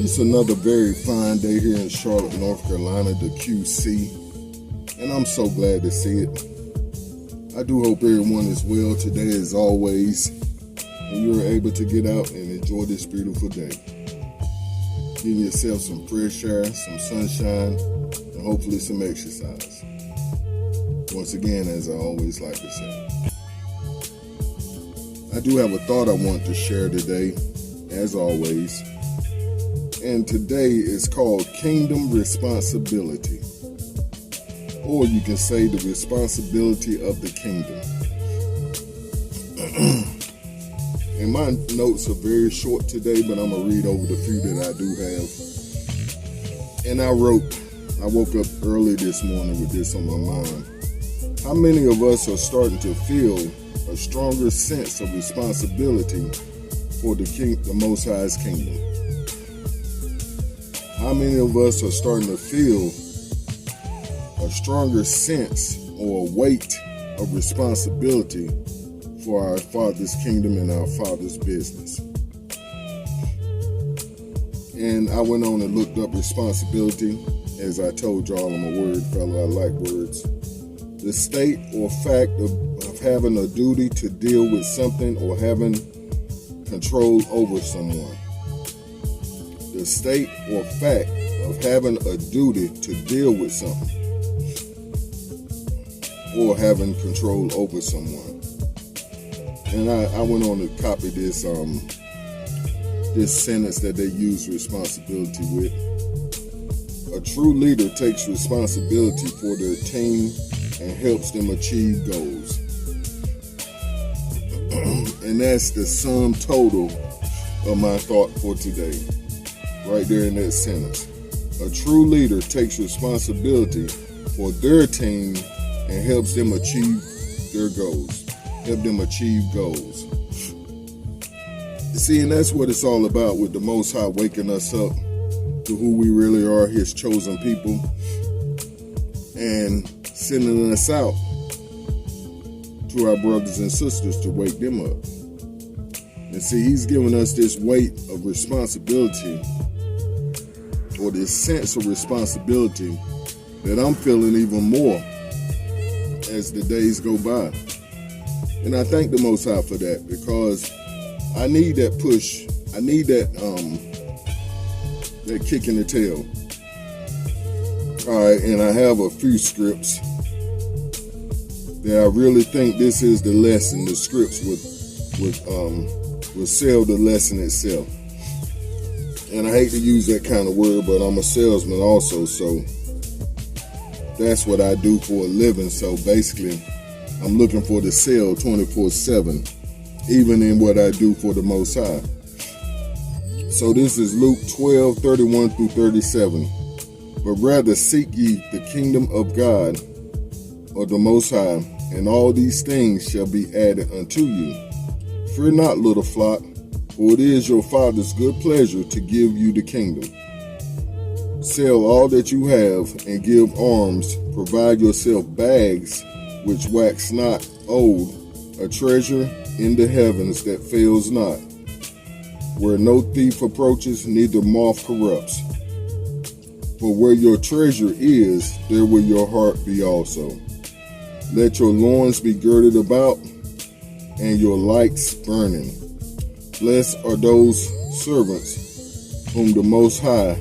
It's another very fine day here in Charlotte, North Carolina, the QC, and I'm so glad to see it. I do hope everyone is well today as always, and you're able to get out and enjoy this beautiful day. Give yourself some fresh air, some sunshine, and hopefully some exercise. Once again, as I always like to say, I do have a thought I want to share today, as always. And today is called Kingdom Responsibility. Or you can say the responsibility of the kingdom. And my notes are very short today, but I'm going to read over the few that I do have. And I woke up early this morning with this on my mind. How many of us are starting to feel a stronger sense of responsibility for the Most High's kingdom? How many of us are starting to feel a stronger sense or weight of responsibility for our Father's kingdom and our Father's business? And I went on and looked up responsibility. As I told y'all, I'm a word fella, I like words. The state or fact of having a duty to deal with something or having control over someone. The state or fact of having a duty to deal with something or having control over someone. And I went on to copy this sentence that they use responsibility with. A true leader takes responsibility for their team and helps them achieve goals. And that's the sum total of my thought for today. Right there in that sentence. A true leader takes responsibility for their team and helps them achieve their goals. Help them achieve goals. See, and that's what it's all about with the Most High waking us up to who we really are, His chosen people, and sending us out to our brothers and sisters to wake them up. And see, He's giving us this weight of responsibility, or this sense of responsibility that I'm feeling even more as the days go by. And I thank the Most High for that, because I need that push. I need that kick in the tail. All right, and I have a few scripts that I really think this is the lesson. The scripts would sell the lesson itself. And I hate to use that kind of word, but I'm a salesman also, so that's what I do for a living. So basically, I'm looking for the sale 24/7, even in what I do for the Most High. So this is Luke 12:31-37. But rather seek ye the kingdom of God, or the Most High, and all these things shall be added unto you. Fear not, little flock, for it is your Father's good pleasure to give you the kingdom. Sell all that you have and give alms. Provide yourself bags which wax not old, a treasure in the heavens that fails not, where no thief approaches, neither moth corrupts. For where your treasure is, there will your heart be also. Let your loins be girded about, and your lights burning. Blessed are those servants whom the Most High,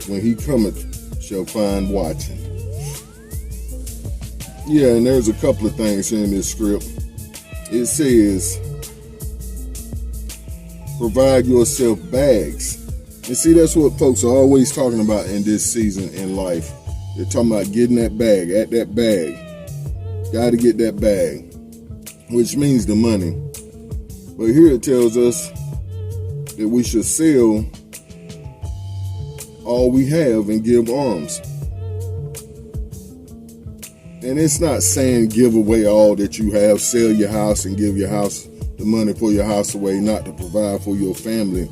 when He cometh, shall find watching. Yeah, and there's a couple of things here in this script. It says, provide yourself bags. And see, that's what folks are always talking about in this season in life. They're talking about getting that bag, at that bag. Got to get that bag, which means the money. But here it tells us that we should sell all we have and give alms. And it's not saying give away all that you have, sell your house and give your house, the money for your house away, not to provide for your family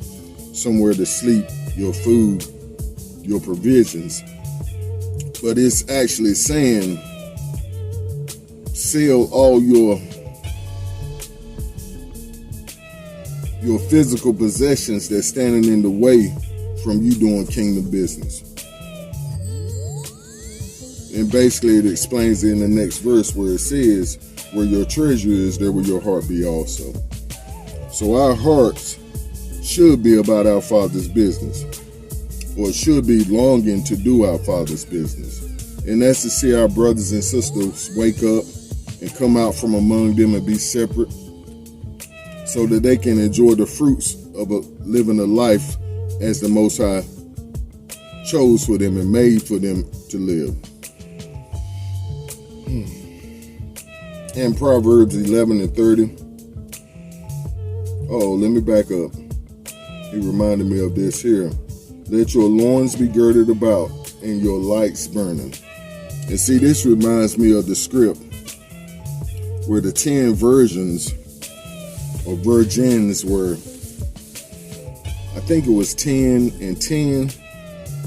somewhere to sleep, your food, your provisions. But it's actually saying sell all your physical possessions that's standing in the way from you doing kingdom business. And basically it explains it in the next verse where it says, where your treasure is, there will your heart be also. So our hearts should be about our Father's business, or should be longing to do our Father's business. And that's to see our brothers and sisters wake up and come out from among them and be separate, so that they can enjoy the fruits of living a life as the Most High chose for them and made for them to live. In Proverbs 11:30. Oh, let me back up. He reminded me of this here. Let your loins be girded about and your lights burning. And see, this reminds me of the script where the 10 virgins or virgins were, I think it was 10 and 10,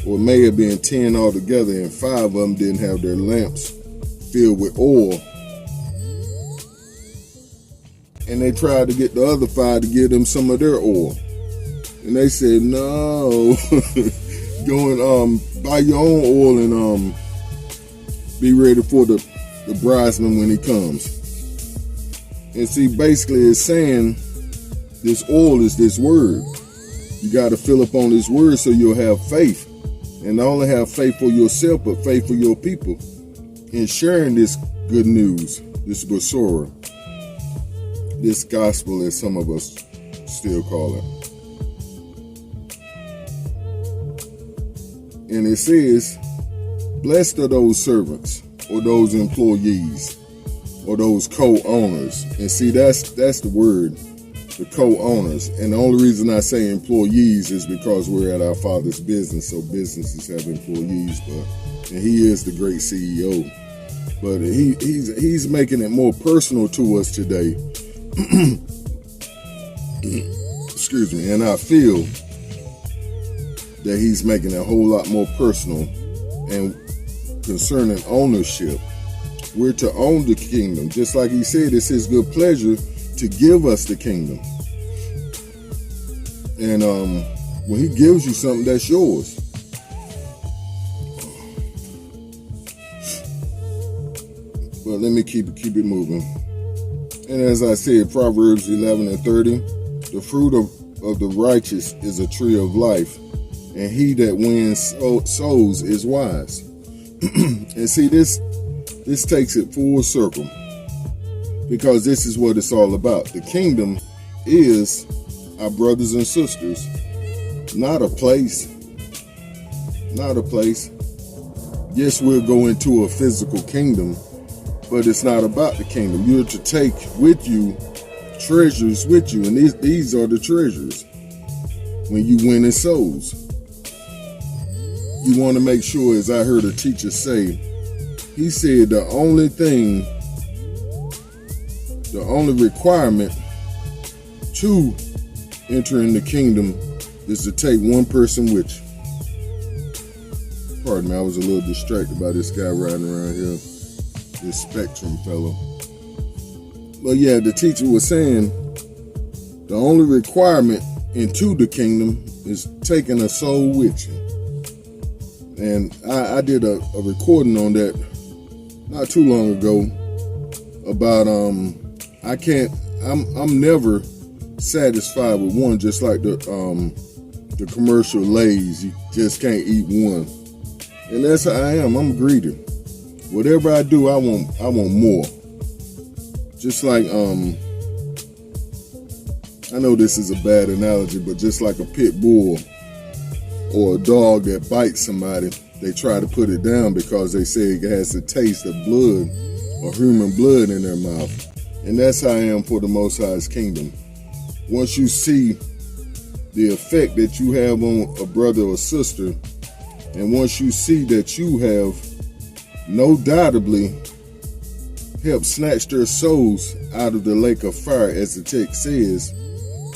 or it may have been 10 altogether, and 5 of them didn't have their lamps filled with oil. And they tried to get the other 5 to give them some of their oil. And they said, no, go and buy your own oil and be ready for the bridesman when he comes. And see, basically it's saying this oil is this word. You got to fill up on this word so you'll have faith. And not only have faith for yourself, but faith for your people in sharing this good news, this Basora, this gospel as some of us still call it. And it says, blessed are those servants or those employees or those co-owners. And see, that's the word, the co-owners. And the only reason I say employees is because we're at our Father's business, so businesses have employees, and he is the great CEO. But he's making it more personal to us today. Excuse me. And I feel that he's making it a whole lot more personal. And concerning ownership, we're to own the kingdom. Just like he said, it's his good pleasure to give us the kingdom. And when he gives you something, that's yours. But let me keep it moving. And as I said, Proverbs 11:30, the fruit of the righteous is a tree of life, and he that wins souls is wise. And see, this takes it full circle, because this is what it's all about. The kingdom is our brothers and sisters, not a place. Not a place. Yes, we'll go into a physical kingdom, but it's not about the kingdom. You're to take with you treasures with you, and these are the treasures. When you win in souls, you want to make sure, as I heard a teacher say, he said the only requirement to enter in the kingdom is to take one person with you. Pardon me, I was a little distracted by this guy riding around here, this Spectrum fellow. But yeah, the teacher was saying the only requirement into the kingdom is taking a soul with you. And I did a recording on that not too long ago about I'm never satisfied with one, just like the commercial Lay's. You just can't eat one. And that's how I am. I'm greedy. Whatever I do, I want more. Just like I know this is a bad analogy, but just like a pit bull or a dog that bites somebody, they try to put it down because they say it has the taste of blood or human blood in their mouth. And that's how I am for the Most High's kingdom. Once you see the effect that you have on a brother or sister, and once you see that you have no doubtably helped snatch their souls out of the lake of fire, as the text says,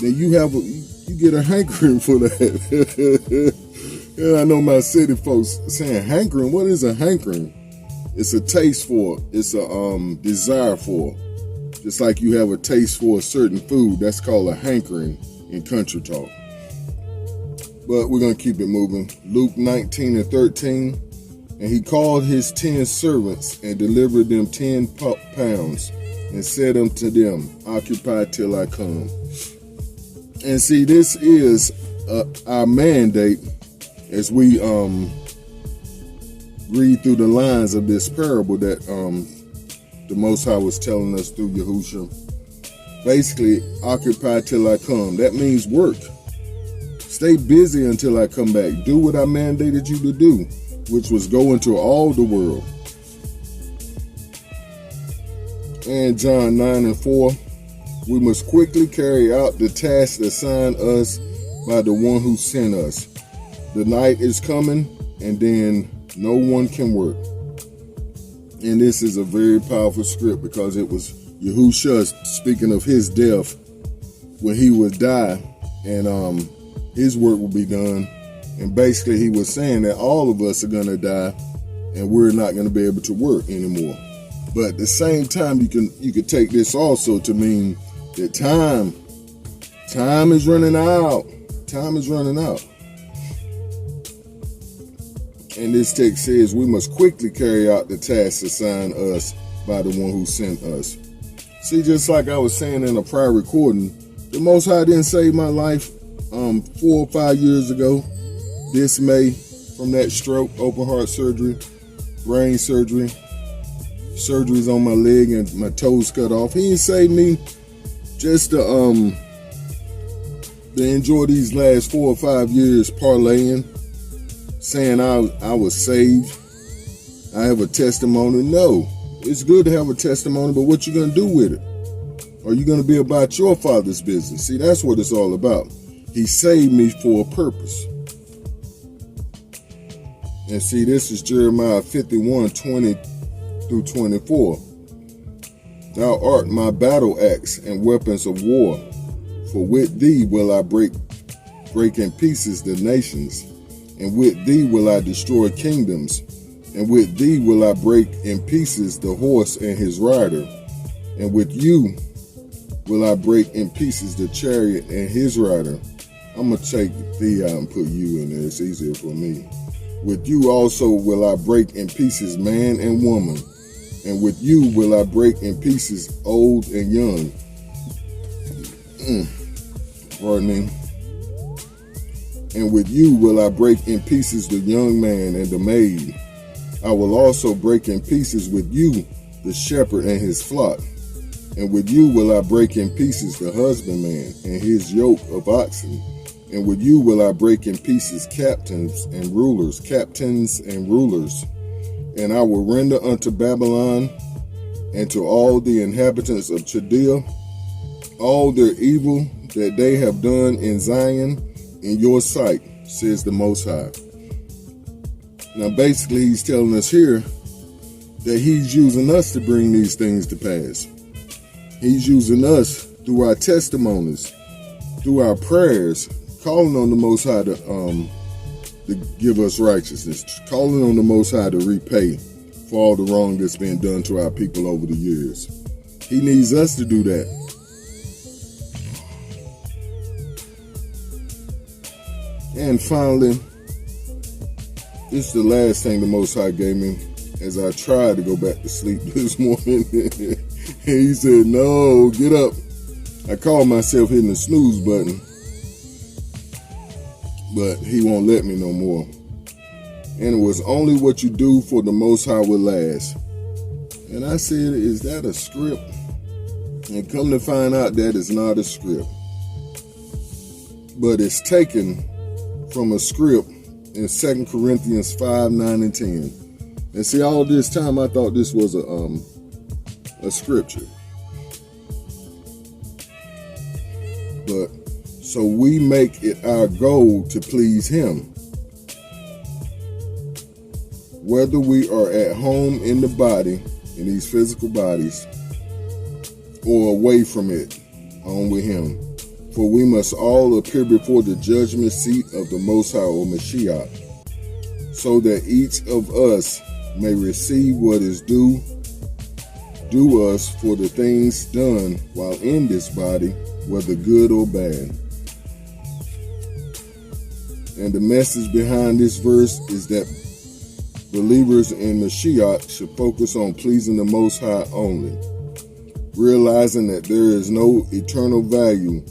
then you get a hankering for that. Yeah, I know my city folks saying hankering. What is a hankering? It's a taste for, it's a desire for. Just like you have a taste for a certain food, that's called a hankering in country talk. but we're going to keep it moving. Luke 19:13. And he called his 10 servants and delivered them 10 pounds and said unto them, occupy till I come. And see, this is our mandate as we read through the lines of this parable that the Most High was telling us through Yahushua. Basically, occupy till I come. That means work. Stay busy until I come back. Do what I mandated you to do, which was go into all the world. And John 9:4, we must quickly carry out the task assigned us by the one who sent us. The night is coming, and then no one can work. And this is a very powerful script because it was Yahushua speaking of his death when he would die, and his work will be done. And basically he was saying that all of us are going to die and we're not going to be able to work anymore. But at the same time, you could take this also to mean that time is running out. Time is running out. And this text says we must quickly carry out the task assigned us by the one who sent us. See, just like I was saying in a prior recording, the Most High didn't save my life 4 or 5 years ago. This May, from that stroke, open heart surgery, brain surgery, surgeries on my leg and my toes cut off. He didn't save me just to enjoy these last 4 or 5 years parlaying, saying I was saved. I have a testimony. No, it's good to have a testimony, but what you gonna do with it? Are you gonna be about your Father's business? See, that's what it's all about. He saved me for a purpose. And see, this is Jeremiah 51:20-24. Thou art my battle axe and weapons of war, for with thee will I break in pieces the nations, and with thee will I destroy kingdoms, and with thee will I break in pieces the horse and his rider, and with you will I break in pieces the chariot and his rider. I'm going to take thee out and put you in there. It's easier for me. With you also will I break in pieces man and woman, and with you will I break in pieces old and young. Pardon me. And with you will I break in pieces the young man and the maid. I will also break in pieces with you the shepherd and his flock. And with you will I break in pieces the husbandman and his yoke of oxen. And with you will I break in pieces captains and rulers. And I will render unto Babylon and to all the inhabitants of Chaldea all their evil that they have done in Zion in your sight, says the Most High. Now basically he's telling us here that he's using us to bring these things to pass. He's using us through our testimonies, through our prayers, calling on the Most High to give us righteousness, calling on the Most High to repay for all the wrong that's been done to our people over the years. He needs us to do that. And finally, this is the last thing the Most High gave me as I tried to go back to sleep this morning. He said, no, get up. I called myself hitting the snooze button, but he won't let me no more. And it was only what you do for the Most High will last. And I said, is that a script? And come to find out that it's not a script, but it's taken from a script in 2 Corinthians 5:9-10. And see, all this time I thought this was a scripture. But so we make it our goal to please him, whether we are at home in the body, in these physical bodies, or away from it, on with him. For we must all appear before the judgment seat of the Most High, or Mashiach, so that each of us may receive what is due us for the things done while in this body, whether good or bad. And the message behind this verse is that believers in Mashiach should focus on pleasing the Most High only, realizing that there is no eternal value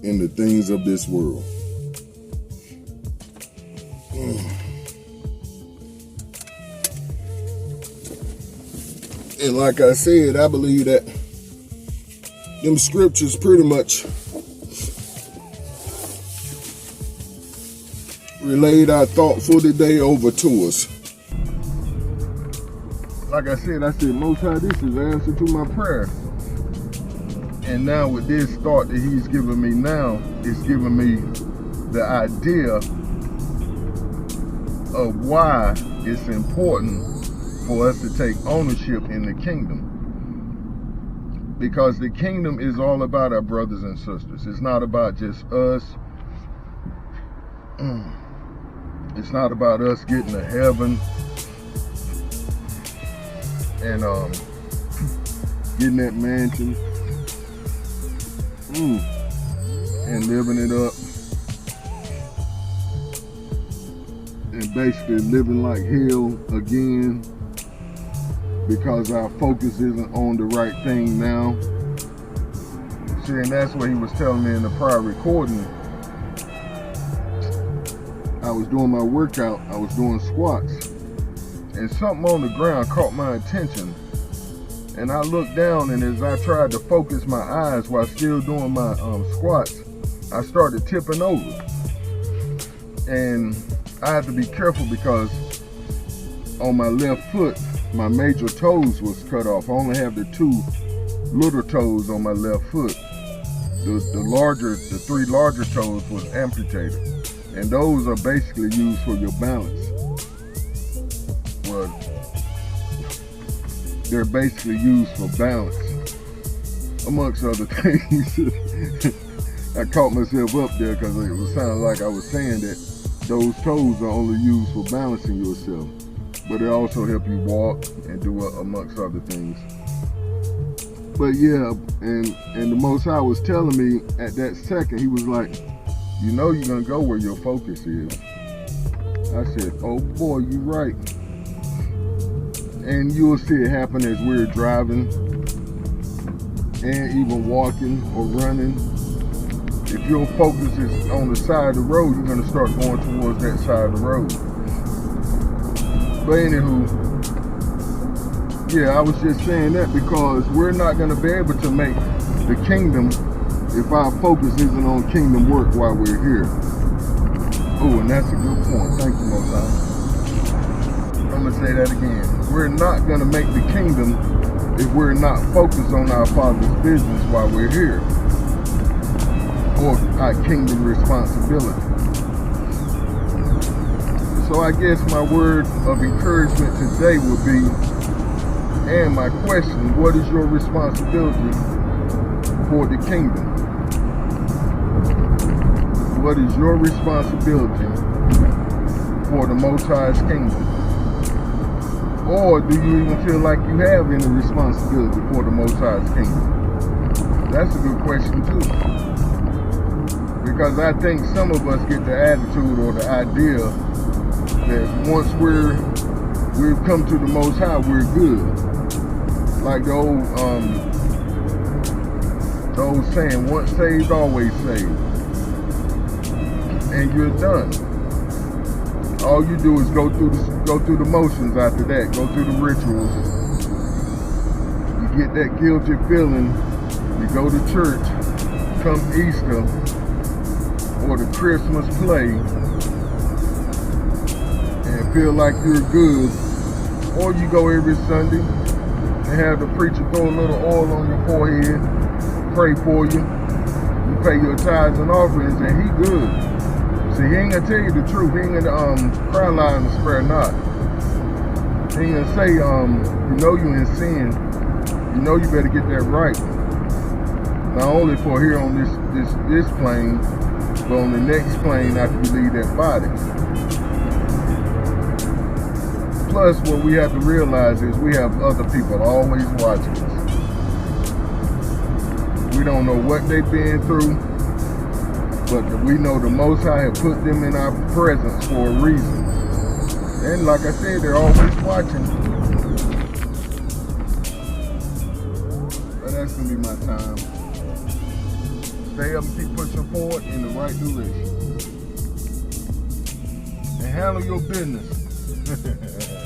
in the things of this world. And like I said, I believe that them scriptures pretty much relayed our thought for today over to us. Like I said, Most High, this is the answer to my prayer. And now with this thought that he's giving me now, it's giving me the idea of why it's important for us to take ownership in the kingdom. Because the kingdom is all about our brothers and sisters. It's not about just us. It's not about us getting to heaven and getting that mansion and living it up and basically living like hell again because our focus isn't on the right thing now. See, and that's what he was telling me in the prior recording. I was doing my workout, I was doing squats, and something on the ground caught my attention. And I looked down, and as I tried to focus my eyes while still doing my squats, I started tipping over. And I had to be careful because on my left foot, my major toes was cut off. I only have the 2 little toes on my left foot. The 3 larger toes was amputated. And those are basically used for your balance. Well, they're basically used for balance, amongst other things. I caught myself up there because it was sounding like I was saying that those toes are only used for balancing yourself. But they also help you walk and do amongst other things. But yeah, and the Most High was telling me at that second, he was like, you know you're gonna go where your focus is. I said, oh boy, you're right. And you'll see it happen as we're driving and even walking or running. If your focus is on the side of the road, you're gonna start going towards that side of the road. But anywho, yeah, I was just saying that because we're not gonna be able to make the kingdom if our focus isn't on kingdom work while we're here. Oh, and that's a good point. Thank you, Most High. I'm gonna say that again. We're not gonna make the kingdom if we're not focused on our Father's business while we're here, or our kingdom responsibility. So I guess my word of encouragement today would be, and my question, what is your responsibility for the kingdom? What is your responsibility for the Most High's kingdom? Or do you even feel like you have any responsibility for the Most High's kingdom? That's a good question too. Because I think some of us get the attitude or the idea that once we've come to the Most High, we're good. Like the old saying, once saved, always saved. And you're done. All you do is go through the motions after that, go through the rituals. You get that guilty feeling, you go to church, come Easter, or the Christmas play, and feel like you're good. Or you go every Sunday and have the preacher throw a little oil on your forehead, pray for you, you pay your tithes and offerings, and he good. See, he ain't gonna tell you the truth. He ain't gonna cry loud and spare not. He ain't gonna say, you know you in sin, you know you better get that right. Not only for here on this plane, but on the next plane after you leave that body. Plus, what we have to realize is we have other people always watching us. We don't know what they've been through. But we know the Most High have put them in our presence for a reason. And like I said, they're always watching. But that's going to be my time. Stay up and keep pushing forward in the right direction. And handle your business.